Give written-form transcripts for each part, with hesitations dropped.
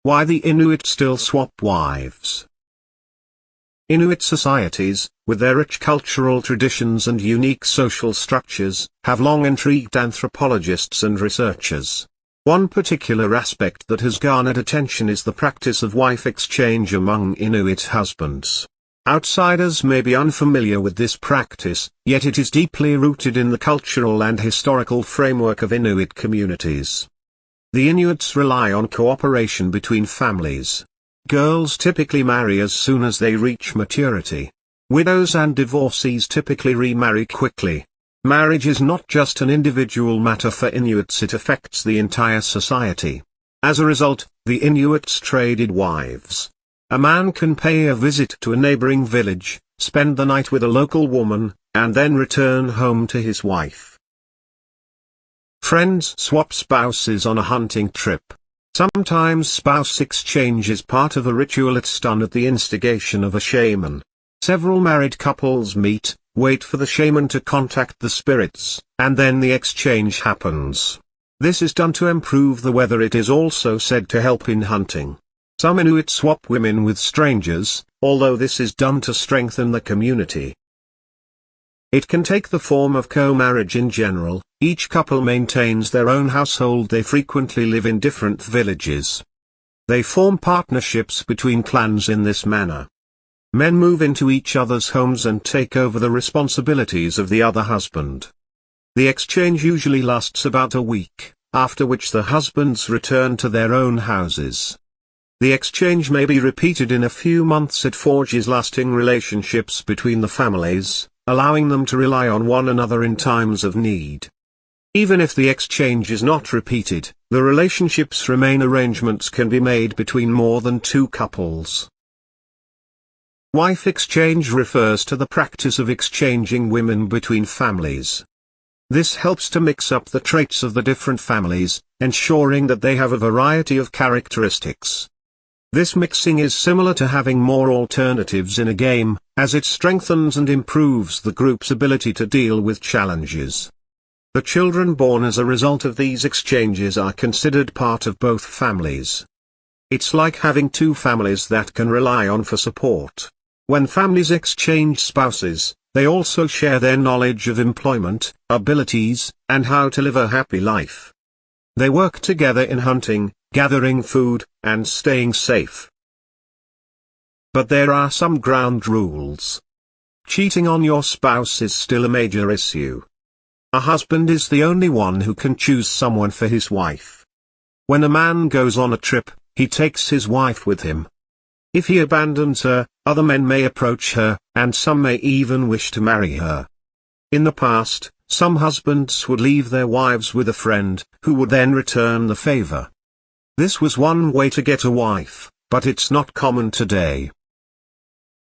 Why the Inuit still swap wives. Inuit societies, with their rich cultural traditions and unique social structures, have long intrigued anthropologists and researchers. One particular aspect that has garnered attention is the practice of wife exchange among Inuit husbands. Outsiders may be unfamiliar with this practice, yet it is deeply rooted in the cultural and historical framework of Inuit communities. The Inuits rely on cooperation between families. Girls typically marry as soon as they reach maturity. Widows and divorcees typically remarry quickly. Marriage is not just an individual matter for Inuits, it affects the entire society. As a result, the Inuits traded wives. A man can pay a visit to a neighboring village, spend the night with a local woman, and then return home to his wife. Friends swap spouses on a hunting trip. Sometimes spouse exchange is part of a ritual that's done at the instigation of a shaman. Several married couples meet, wait for the shaman to contact the spirits, and then the exchange happens. This is done to improve the weather. It is also said to help in hunting. Some Inuit swap women with strangers, although this is done to strengthen the community. It can take the form of co-marriage in general. Each couple maintains their own household. They frequently live in different villages. They form partnerships between clans in this manner. Men move into each other's homes and take over the responsibilities of the other husband. The exchange usually lasts about a week, after which the husbands return to their own houses. The exchange may be repeated in a few months. It forges lasting relationships between the families, allowing them to rely on one another in times of need. Even if the exchange is not repeated, the relationships remain. Arrangements can be made between more than two couples. Wife exchange refers to the practice of exchanging women between families. This helps to mix up the traits of the different families, ensuring that they have a variety of characteristics. This mixing is similar to having more alternatives in a game, as it strengthens and improves the group's ability to deal with challenges. The children born as a result of these exchanges are considered part of both families. It's like having two families that can rely on for support. When families exchange spouses, they also share their knowledge of employment, abilities, and how to live a happy life. They work together in hunting, gathering food, and staying safe. But there are some ground rules. Cheating on your spouse is still a major issue. A husband is the only one who can choose someone for his wife. When a man goes on a trip, he takes his wife with him. If he abandons her, other men may approach her, and some may even wish to marry her. In the past, some husbands would leave their wives with a friend, who would then return the favor. This was one way to get a wife, but it's not common today.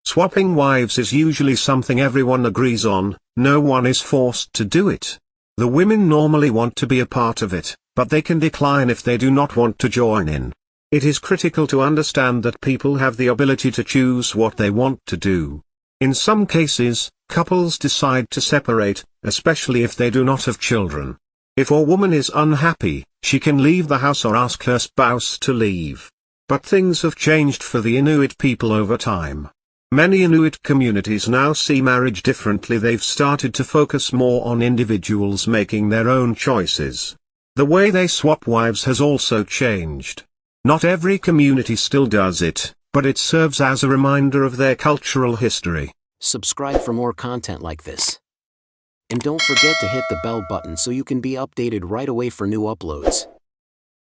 Swapping wives is usually something everyone agrees on. No one is forced to do it. The women normally want to be a part of it, but they can decline if they do not want to join in. It is critical to understand that people have the ability to choose what they want to do. In some cases, couples decide to separate, especially if they do not have children. If a woman is unhappy, she can leave the house or ask her spouse to leave. But things have changed for the Inuit people over time. Many Inuit communities now see marriage differently. They've started to focus more on individuals making their own choices. The way they swap wives has also changed. Not every community still does it, but it serves as a reminder of their cultural history. Subscribe for more content like this. And don't forget to hit the bell button so you can be updated right away for new uploads.